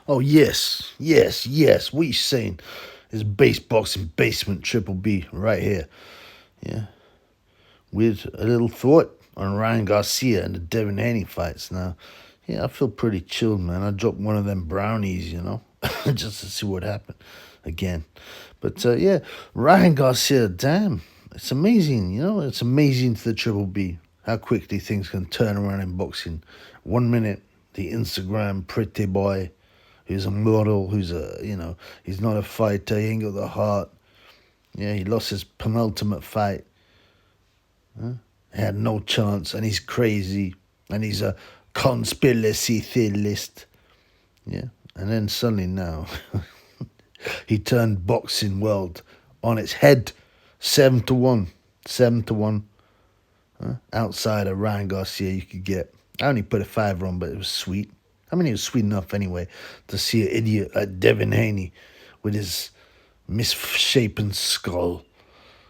Oh, yes, yes, yes. What you saying? It's Base Boxing Basement Triple B right here. Yeah. With a little thought on Ryan Garcia and the Devin Haney fights now. Yeah, I feel pretty chilled, man. I dropped one of them brownies, just to see what happened again. But yeah, Ryan Garcia, damn. It's amazing, It's amazing to the Triple B how quickly things can turn around in boxing. 1 minute, the Instagram pretty boy who's a model, he's not a fighter, he ain't got the heart. Yeah, he lost his penultimate fight. Huh? He had no chance, and he's crazy, and he's a conspiracy theorist. Yeah, and then suddenly now, he turned boxing world on its head, 7-1, 7-1. Outside of Ryan Garcia, you could get. I only put a 5 on, but it was sweet. I mean, it was sweet enough anyway to see an idiot like Devin Haney with his misshapen skull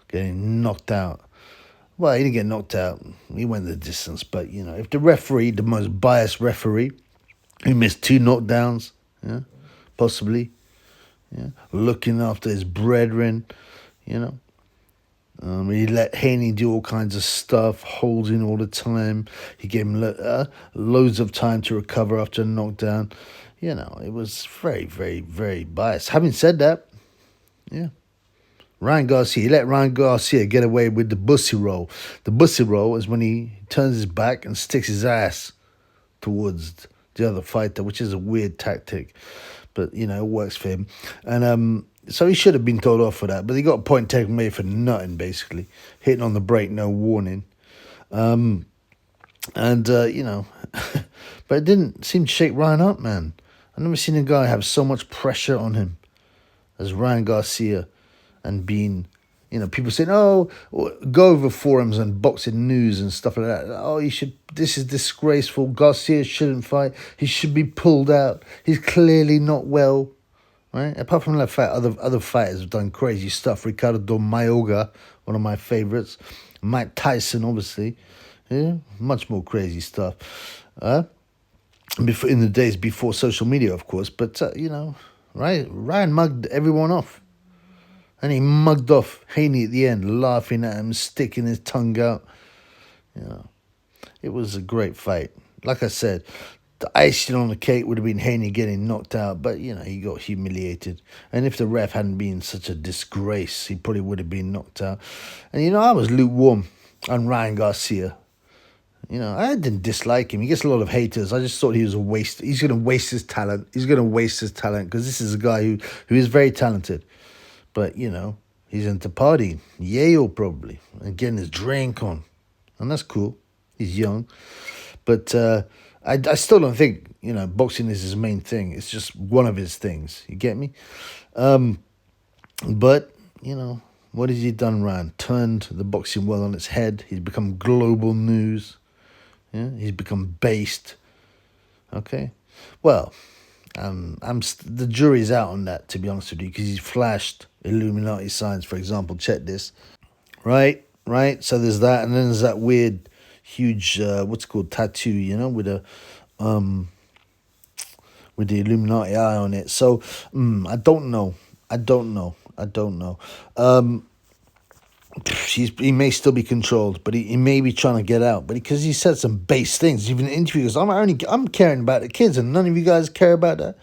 getting knocked out. Well, he didn't get knocked out. He went the distance. But, if the referee, the most biased referee, who missed 2 knockdowns, yeah, possibly, yeah, looking after his brethren, he let Haney do all kinds of stuff, holding all the time. He gave him loads of time to recover after a knockdown. It was very, very, very biased. Having said that, yeah, Ryan Garcia, he let Ryan Garcia get away with the bussy roll. The bussy roll is when he turns his back and sticks his ass towards the other fighter, which is a weird tactic, but, it works for him. And so he should have been told off for that, but he got a point taken away for nothing, basically. Hitting on the brake, no warning. But it didn't seem to shake Ryan up, man. I've never seen a guy have so much pressure on him as Ryan Garcia, and being, people saying, oh, go over forums and boxing news and stuff like that. Oh, this is disgraceful. Garcia shouldn't fight. He should be pulled out. He's clearly not well, right? Apart from that fight, other fighters have done crazy stuff. Ricardo Mayorga, one of my favorites. Mike Tyson, obviously. Yeah, much more crazy stuff. Before, in the days before social media, of course. But, right? Ryan mugged everyone off. And he mugged off Haney at the end, laughing at him, sticking his tongue out. It was a great fight. Like I said, the icing on the cake would have been Haney getting knocked out, but, he got humiliated. And if the ref hadn't been such a disgrace, he probably would have been knocked out. And, I was lukewarm on Ryan Garcia. I didn't dislike him. He gets a lot of haters. I just thought he was a waste. He's going to waste his talent. He's going to waste his talent because this is a guy who is very talented. But, he's into partying. Yale, probably. And getting his drink on. And that's cool. He's young. But I still don't think, boxing is his main thing. It's just one of his things. You get me? But, what has he done, Ryan? Turned the boxing world on its head. He's become global news. Yeah, he's become based. Okay? Well, the jury's out on that, to be honest with you, because he's flashed Illuminati signs, for example. Check this. Right. So there's that, and then there's that weird, huge, what's it called, tattoo, with the Illuminati eye on it. So, I don't know. He may still be controlled, but he may be trying to get out. But because he said some base things, even in interviews, I'm caring about the kids, and none of you guys care about that.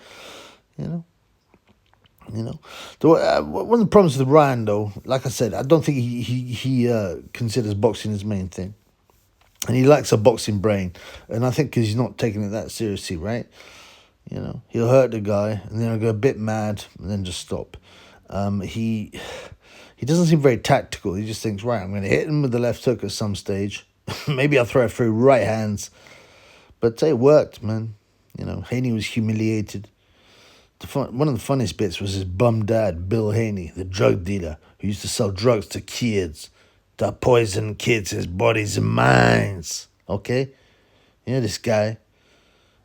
One of the problems with Ryan, though, like I said, I don't think he considers boxing his main thing, and he lacks a boxing brain. And I think because he's not taking it that seriously, right? He'll hurt the guy, and then he'll go a bit mad, and then just stop. He doesn't seem very tactical. He just thinks, right, I'm going to hit him with the left hook at some stage. Maybe I'll throw it through right hands. But it worked, man. Haney was humiliated. One of the funniest bits was his bum dad, Bill Haney, the drug dealer who used to sell drugs to kids, to poison kids' bodies and minds. Okay? This guy.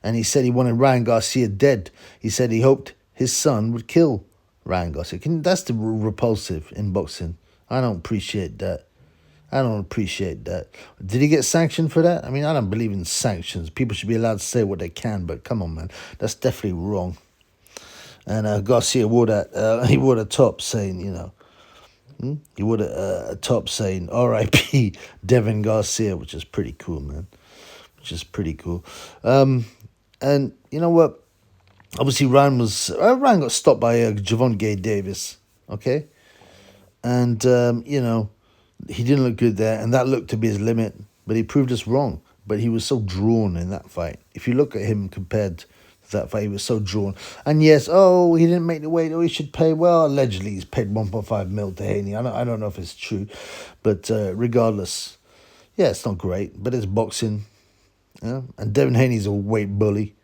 And he said he wanted Ryan Garcia dead. He said he hoped his son would kill Ryan Garcia. That's the repulsive in boxing. I don't appreciate that. Did he get sanctioned for that? I don't believe in sanctions. People should be allowed to say what they can, but come on, man. That's definitely wrong. And Garcia wore that. He wore a top saying, he wore a top saying "R.I.P. Devin Garcia," which is pretty cool, man. Which is pretty cool. And you know what? Obviously, Ryan got stopped by Javonte Davis. Okay, and he didn't look good there, and that looked to be his limit. But he proved us wrong. But he was so drawn in that fight. If you look at him compared to that fight, he was so drawn. And yes, he didn't make the weight. He should pay. Well, allegedly, he's paid 1.5 mil to Haney. I don't know if it's true, but regardless, yeah, it's not great. But it's boxing. Yeah? And Devin Haney's a weight bully.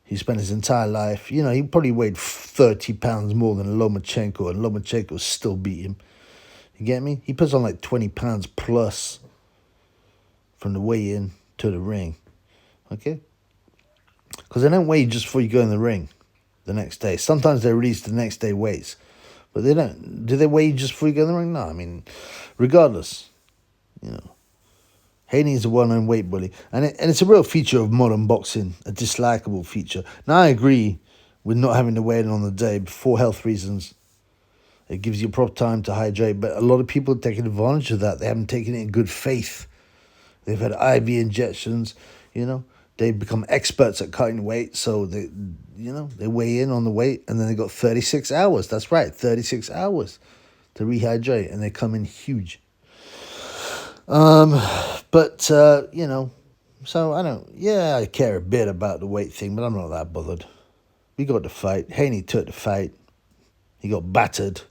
He spent his entire life, he probably weighed 30 pounds more than Lomachenko, and Lomachenko still beat him. You get me? He puts on like 20 pounds plus from the weigh-in to the ring. Okay? Because they don't weigh you just before you go in the ring the next day. Sometimes they release the next day weights. But they don't. Do they weigh you just before you go in the ring? No, I mean, regardless, Haney's a well-known weight bully. And it's a real feature of modern boxing, a dislikable feature. Now, I agree with not having to weigh in on the day for health reasons. It gives you proper time to hydrate. But a lot of people are taking advantage of that. They haven't taken it in good faith. They've had IV injections, They've become experts at cutting weight. So, they weigh in on the weight. And then they got 36 hours. That's right, 36 hours to rehydrate. And they come in huge. So I care a bit about the weight thing, but I'm not that bothered. We got the fight. Haney took the fight. He got battered.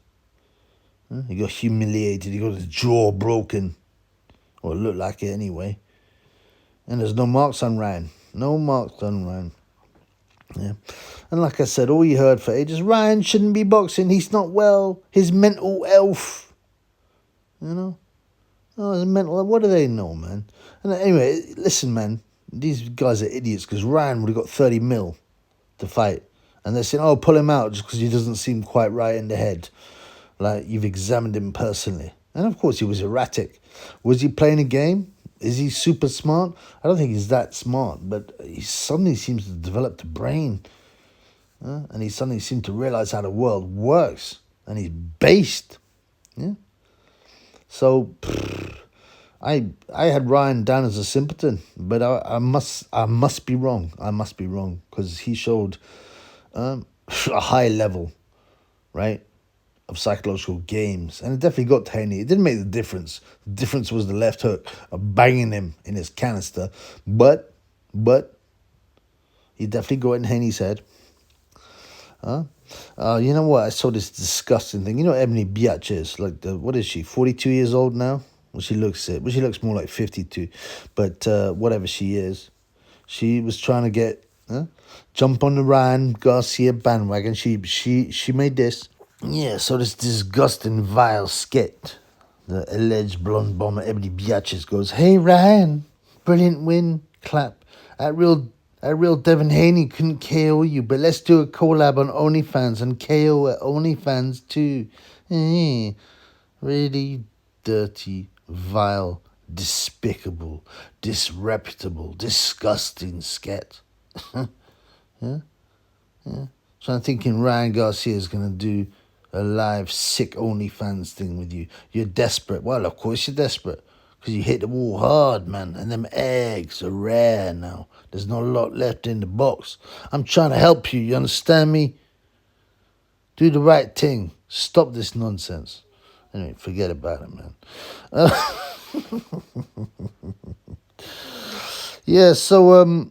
He got humiliated. He got his jaw broken. Or it looked like it anyway. And there's no marks on Ryan. No marks on Ryan. Yeah. And like I said, all you heard for ages, Ryan shouldn't be boxing. He's not well. His mental health. Oh, it's mental. What do they know, man? And anyway, listen, man. These guys are idiots because Ryan would have got 30 mil to fight. And they're saying, pull him out just because he doesn't seem quite right in the head. Like, you've examined him personally. And of course, he was erratic. Was he playing a game? Is he super smart? I don't think he's that smart, but he suddenly seems to develop the brain. And he suddenly seemed to realize how the world works. And he's based. Yeah. So, I had Ryan down as a simpleton, but I must be wrong. I must be wrong because he showed a high level, right, of psychological games, and it definitely got to Haney. It didn't make the difference. The difference was the left hook of banging him in his canister, but he definitely got in Haney's head. You know what? I saw this disgusting thing. You know Ebony Biatch is? Like, what is she, 42 years old now? Well, she looks it. Well, she looks more like 52. But whatever she is, she was trying to get, jump on the Ryan Garcia bandwagon. She made this. Yeah, so this disgusting, vile skit. The alleged blonde bomber Ebony Biatch goes, "Hey, Ryan, brilliant win, clap. At real Devin Haney couldn't KO you, but let's do a collab on OnlyFans and KO at OnlyFans too." Really dirty, vile, despicable, disreputable, disgusting scat. Yeah. So I'm thinking Ryan Garcia is going to do a live sick OnlyFans thing with you. You're desperate. Well, of course you're desperate. Because you hit the wall hard, man. And them eggs are rare now. There's not a lot left in the box. I'm trying to help you. You understand me? Do the right thing. Stop this nonsense. Anyway, forget about it, man. Yeah, so,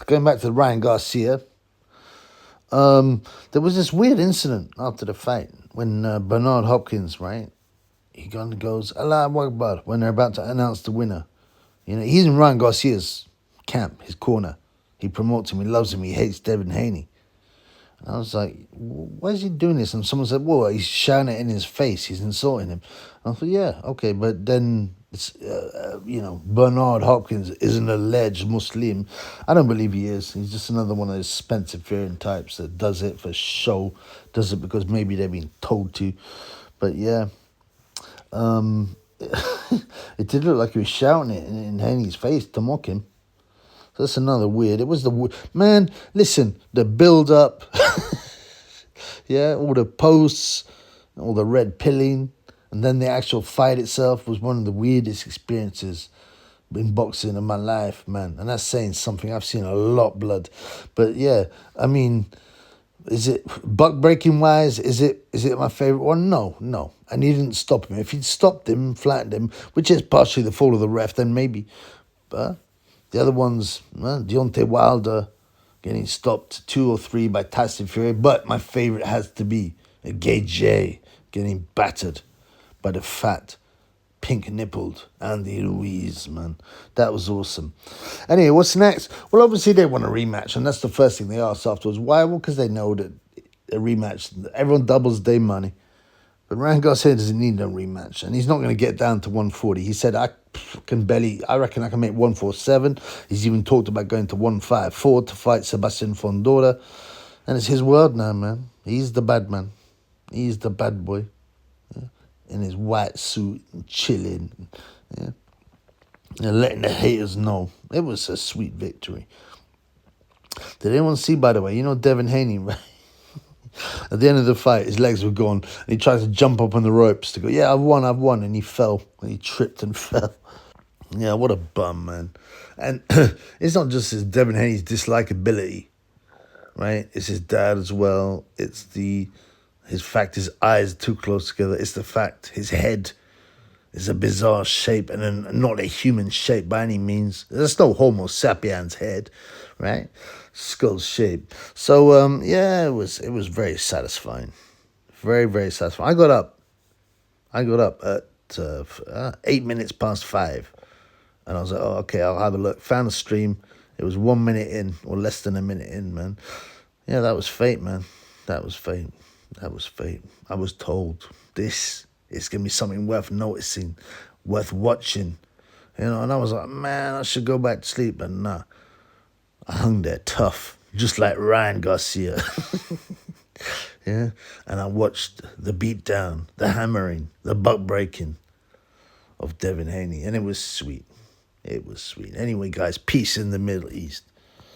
going back to Ryan Garcia, there was this weird incident after the fight when Bernard Hopkins, right? He goes, "Allahu Akbar," when they're about to announce the winner. He's in Ryan Garcia's camp, his corner. He promotes him, he loves him, he hates Devin Haney. And I was like, why is he doing this? And someone said, well, he's shouting it in his face, he's insulting him. And I thought, yeah, okay, but then, it's, Bernard Hopkins is an alleged Muslim. I don't believe he is. He's just another one of those Spencer Fearing types that does it for show, does it because maybe they've been told to. But yeah, it did look like he was shouting it in Haney's face to mock him. That's another weird. It was man. Listen, the build up, yeah, all the posts, all the red pilling, and then the actual fight itself was one of the weirdest experiences in boxing in my life, man. And that's saying something. I've seen a lot blood, but yeah, I mean, is it buck breaking wise? Is it my favorite one? No. And he didn't stop him. If he'd stopped him, flattened him, which is partially the fault of the ref, then maybe. But the other ones, Deontay Wilder getting stopped 2 or 3 by Tyson Fury. But my favorite has to be Gage getting battered by the fat, pink-nippled Andy Ruiz, man. That was awesome. Anyway, what's next? Well, obviously they want a rematch, and that's the first thing they asked afterwards. Why? Well, because they know that a rematch, everyone doubles their money. But Ryan Garcia doesn't need no rematch, and he's not going to get down to 140. He said, I reckon I can make 147. He's even talked about going to 154 to fight Sebastian Fondora. And it's his world now, man. He's the bad man. He's the bad boy. Yeah. In his white suit and chilling. Yeah. And letting the haters know. It was a sweet victory. Did anyone see, by the way, you know Devin Haney, right? At the end of the fight, his legs were gone, and he tried to jump up on the ropes to go, yeah, I've won, and he fell, and he tripped and fell. Yeah, what a bum, man. And it's not just his Devin Haney's dislikability, right? It's his dad as well. It's his fact his eyes are too close together. It's the fact his head is a bizarre shape and not a human shape by any means. There's no Homo sapiens head, right? Skull shape. So yeah, it was very satisfying, very, very satisfying. I got up at 8 minutes past 5, and I was like, oh, okay, I'll have a look. Found the stream. It was 1 minute in, or less than a minute in, man. Yeah, that was fate, man. That was fate. I was told this is gonna be something worth noticing, worth watching, and I was like, man, I should go back to sleep, but nah. I hung there tough, just like Ryan Garcia. Yeah, and I watched the beatdown, the hammering, the buck breaking of Devin Haney, and it was sweet. It was sweet. Anyway, guys, peace in the Middle East.